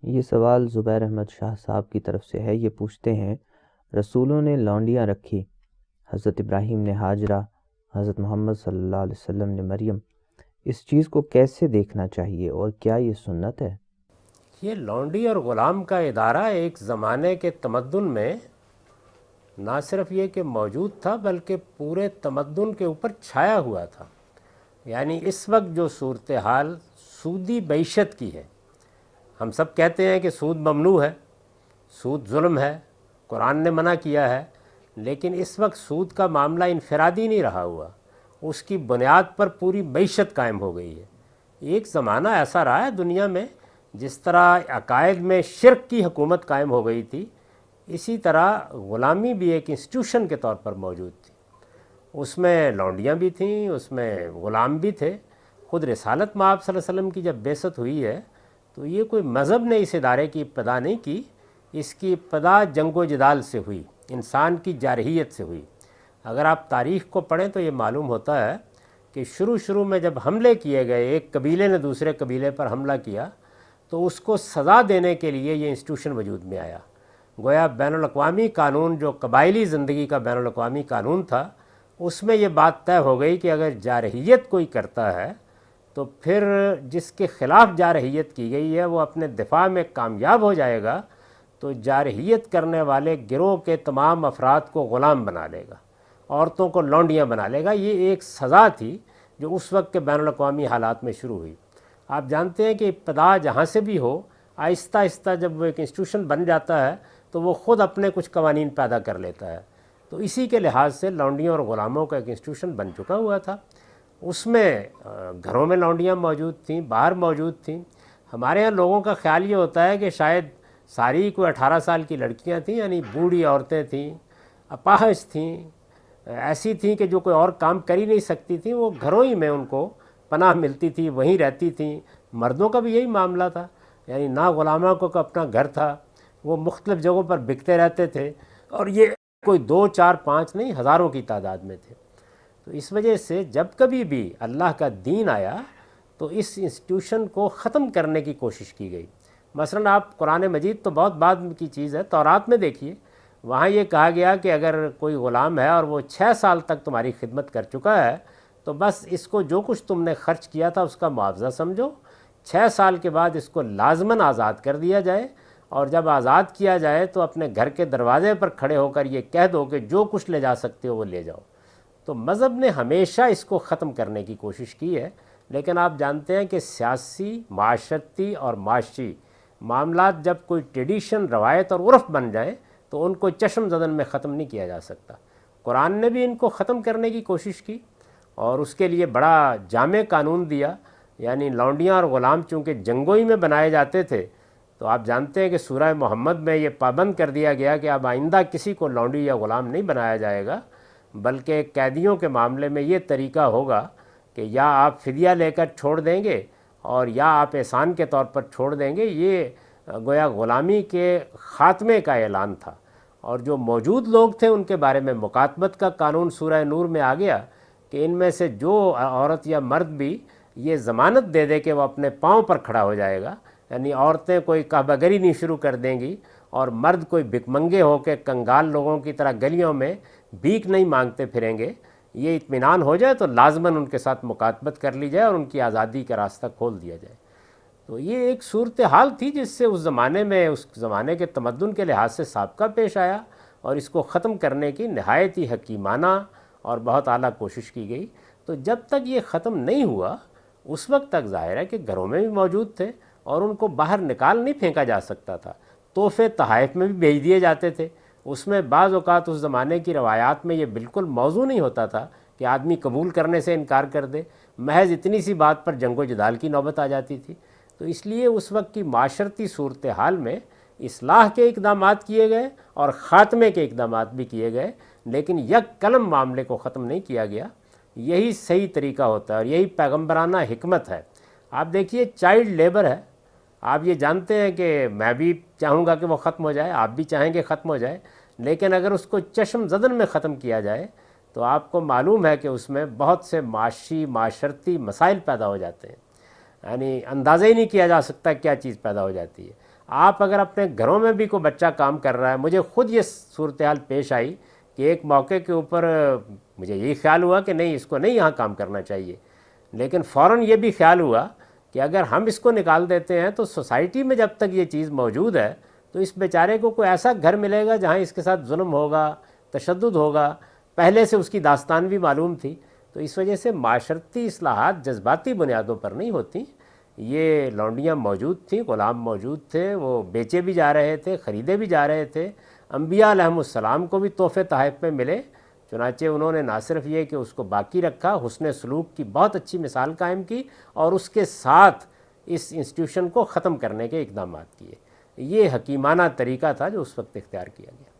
یہ سوال زبیر احمد شاہ صاحب کی طرف سے ہے۔ یہ پوچھتے ہیں، رسولوں نے لونڈیاں رکھی، حضرت ابراہیم نے ہاجرہ، حضرت محمد صلی اللہ علیہ وسلم نے مریم، اس چیز کو کیسے دیکھنا چاہیے اور کیا یہ سنت ہے؟ یہ لونڈی اور غلام کا ادارہ ایک زمانے کے تمدن میں نہ صرف یہ کہ موجود تھا بلکہ پورے تمدن کے اوپر چھایا ہوا تھا۔ یعنی اس وقت جو صورتحال سودی معیشت کی ہے، ہم سب کہتے ہیں کہ سود ممنوع ہے، سود ظلم ہے، قرآن نے منع کیا ہے، لیکن اس وقت سود کا معاملہ انفرادی نہیں رہا ہوا، اس کی بنیاد پر پوری معیشت قائم ہو گئی ہے۔ ایک زمانہ ایسا رہا ہے دنیا میں جس طرح عقائد میں شرک کی حکومت قائم ہو گئی تھی، اسی طرح غلامی بھی ایک انسٹیٹیوشن کے طور پر موجود تھی۔ اس میں لونڈیاں بھی تھیں، اس میں غلام بھی تھے۔ خود رسالت مآب صلی اللہ علیہ وسلم کی جب بعثت ہوئی ہے تو یہ کوئی مذہب نے اس ادارے کی ابتدا نہیں کی، اس کی ابتدا جنگ و جدال سے ہوئی، انسان کی جارحیت سے ہوئی۔ اگر آپ تاریخ کو پڑھیں تو یہ معلوم ہوتا ہے کہ شروع میں جب حملے کیے گئے، ایک قبیلے نے دوسرے قبیلے پر حملہ کیا تو اس کو سزا دینے کے لیے یہ انسٹیٹیوشن وجود میں آیا۔ گویا بین الاقوامی قانون جو قبائلی زندگی کا بین الاقوامی قانون تھا، اس میں یہ بات طے ہو گئی کہ اگر جارحیت کوئی کرتا ہے تو پھر جس کے خلاف جارحیت کی گئی ہے وہ اپنے دفاع میں کامیاب ہو جائے گا تو جارحیت کرنے والے گروہ کے تمام افراد کو غلام بنا لے گا، عورتوں کو لونڈیاں بنا لے گا۔ یہ ایک سزا تھی جو اس وقت کے بین الاقوامی حالات میں شروع ہوئی۔ آپ جانتے ہیں کہ ابتدا جہاں سے بھی ہو، آہستہ آہستہ جب وہ ایک انسٹیٹیوشن بن جاتا ہے تو وہ خود اپنے کچھ قوانین پیدا کر لیتا ہے۔ تو اسی کے لحاظ سے لونڈیوں اور غلاموں کا ایک انسٹیٹیوشن بن چکا ہوا تھا۔ اس میں گھروں میں لونڈیاں موجود تھیں، باہر موجود تھیں۔ ہمارے ہاں لوگوں کا خیال یہ ہوتا ہے کہ شاید ساری کوئی 18 سال کی لڑکیاں تھیں، یعنی بوڑھی عورتیں تھیں، اپاہج تھیں، ایسی تھیں کہ جو کوئی اور کام کر ہی نہیں سکتی تھیں، وہ گھروں ہی میں ان کو پناہ ملتی تھی، وہیں رہتی تھیں۔ مردوں کا بھی یہی معاملہ تھا، یعنی نہ غلاموں کو اپنا گھر تھا، وہ مختلف جگہوں پر بکتے رہتے تھے، اور یہ کوئی 2 4 5 نہیں، ہزاروں کی تعداد میں تھے۔ تو اس وجہ سے جب کبھی بھی اللہ کا دین آیا تو اس انسٹیٹیوشن کو ختم کرنے کی کوشش کی گئی۔ مثلا آپ قرآن مجید تو بہت بعد کی چیز ہے، تورات میں دیکھیے، وہاں یہ کہا گیا کہ اگر کوئی غلام ہے اور وہ 6 سال تک تمہاری خدمت کر چکا ہے تو بس اس کو جو کچھ تم نے خرچ کیا تھا اس کا معاوضہ سمجھو، 6 سال کے بعد اس کو لازماً آزاد کر دیا جائے، اور جب آزاد کیا جائے تو اپنے گھر کے دروازے پر کھڑے ہو کر یہ کہہ دو کہ جو کچھ لے جا سکتے ہو وہ لے جاؤ۔ تو مذہب نے ہمیشہ اس کو ختم کرنے کی کوشش کی ہے، لیکن آپ جانتے ہیں کہ سیاسی، معاشرتی اور معاشی معاملات جب کوئی ٹریڈیشن، روایت اور عرف بن جائیں تو ان کو چشم زدن میں ختم نہیں کیا جا سکتا۔ قرآن نے بھی ان کو ختم کرنے کی کوشش کی اور اس کے لیے بڑا جامع قانون دیا۔ یعنی لونڈیاں اور غلام چونکہ جنگوئی میں بنائے جاتے تھے تو آپ جانتے ہیں کہ سورہ محمد میں یہ پابند کر دیا گیا کہ اب آئندہ کسی کو لونڈی یا غلام نہیں بنایا جائے گا، بلکہ قیدیوں کے معاملے میں یہ طریقہ ہوگا کہ یا آپ فدیہ لے کر چھوڑ دیں گے اور یا آپ احسان کے طور پر چھوڑ دیں گے۔ یہ گویا غلامی کے خاتمے کا اعلان تھا، اور جو موجود لوگ تھے ان کے بارے میں مکاتبت کا قانون سورہ نور میں آ گیا کہ ان میں سے جو عورت یا مرد بھی یہ ضمانت دے دے کہ وہ اپنے پاؤں پر کھڑا ہو جائے گا، یعنی عورتیں کوئی کعبہ گری نہیں شروع کر دیں گی اور مرد کوئی بھکمنگے ہو کے کنگال لوگوں کی طرح گلیوں میں بھیک نہیں مانگتے پھریں گے، یہ اطمینان ہو جائے تو لازماً ان کے ساتھ مکاتبت کر لی جائے اور ان کی آزادی کا راستہ کھول دیا جائے۔ تو یہ ایک صورتحال تھی جس سے اس زمانے میں، اس زمانے کے تمدن کے لحاظ سے سابقہ پیش آیا، اور اس کو ختم کرنے کی نہایت ہی حکیمانہ اور بہت اعلیٰ کوشش کی گئی۔ تو جب تک یہ ختم نہیں ہوا اس وقت تک ظاہر ہے کہ گھروں میں بھی موجود تھے اور ان کو باہر نکال نہیں پھینکا جا سکتا تھا۔ تحفے تحائف میں بھی بھیج دیے جاتے تھے۔ اس میں بعض اوقات اس زمانے کی روایات میں یہ بالکل موضوع نہیں ہوتا تھا کہ آدمی قبول کرنے سے انکار کر دے، محض اتنی سی بات پر جنگ و جدال کی نوبت آ جاتی تھی۔ تو اس لیے اس وقت کی معاشرتی صورتحال میں اصلاح کے اقدامات کیے گئے اور خاتمے کے اقدامات بھی کیے گئے، لیکن یک قلم معاملے کو ختم نہیں کیا گیا۔ یہی صحیح طریقہ ہوتا ہے اور یہی پیغمبرانہ حکمت ہے۔ آپ دیکھیے چائلڈ لیبر ہے، آپ یہ جانتے ہیں کہ میں بھی چاہوں گا کہ وہ ختم ہو جائے، آپ بھی چاہیں گے ختم ہو جائے، لیکن اگر اس کو چشم زدن میں ختم کیا جائے تو آپ کو معلوم ہے کہ اس میں بہت سے معاشی، معاشرتی مسائل پیدا ہو جاتے ہیں، یعنی اندازہ ہی نہیں کیا جا سکتا کیا چیز پیدا ہو جاتی ہے۔ آپ اگر اپنے گھروں میں بھی کوئی بچہ کام کر رہا ہے، مجھے خود یہ صورتحال پیش آئی کہ ایک موقع کے اوپر مجھے یہی خیال ہوا کہ نہیں، اس کو نہیں یہاں کام کرنا چاہیے، لیکن فوراً یہ بھی خیال ہوا کہ اگر ہم اس کو نکال دیتے ہیں تو سوسائٹی میں جب تک یہ چیز موجود ہے تو اس بیچارے کو کوئی ایسا گھر ملے گا جہاں اس کے ساتھ ظلم ہوگا، تشدد ہوگا، پہلے سے اس کی داستان بھی معلوم تھی۔ تو اس وجہ سے معاشرتی اصلاحات جذباتی بنیادوں پر نہیں ہوتی، یہ لونڈیاں موجود تھیں، غلام موجود تھے، وہ بیچے بھی جا رہے تھے، خریدے بھی جا رہے تھے، انبیاء علیہم السلام کو بھی تحفے تحائف میں ملے، چنانچہ انہوں نے نہ صرف یہ کہ اس کو باقی رکھا، حسن سلوک کی بہت اچھی مثال قائم کی، اور اس کے ساتھ اس انسٹیٹیوشن کو ختم کرنے کے اقدامات کیے۔ یہ حکیمانہ طریقہ تھا جو اس وقت اختیار کیا گیا۔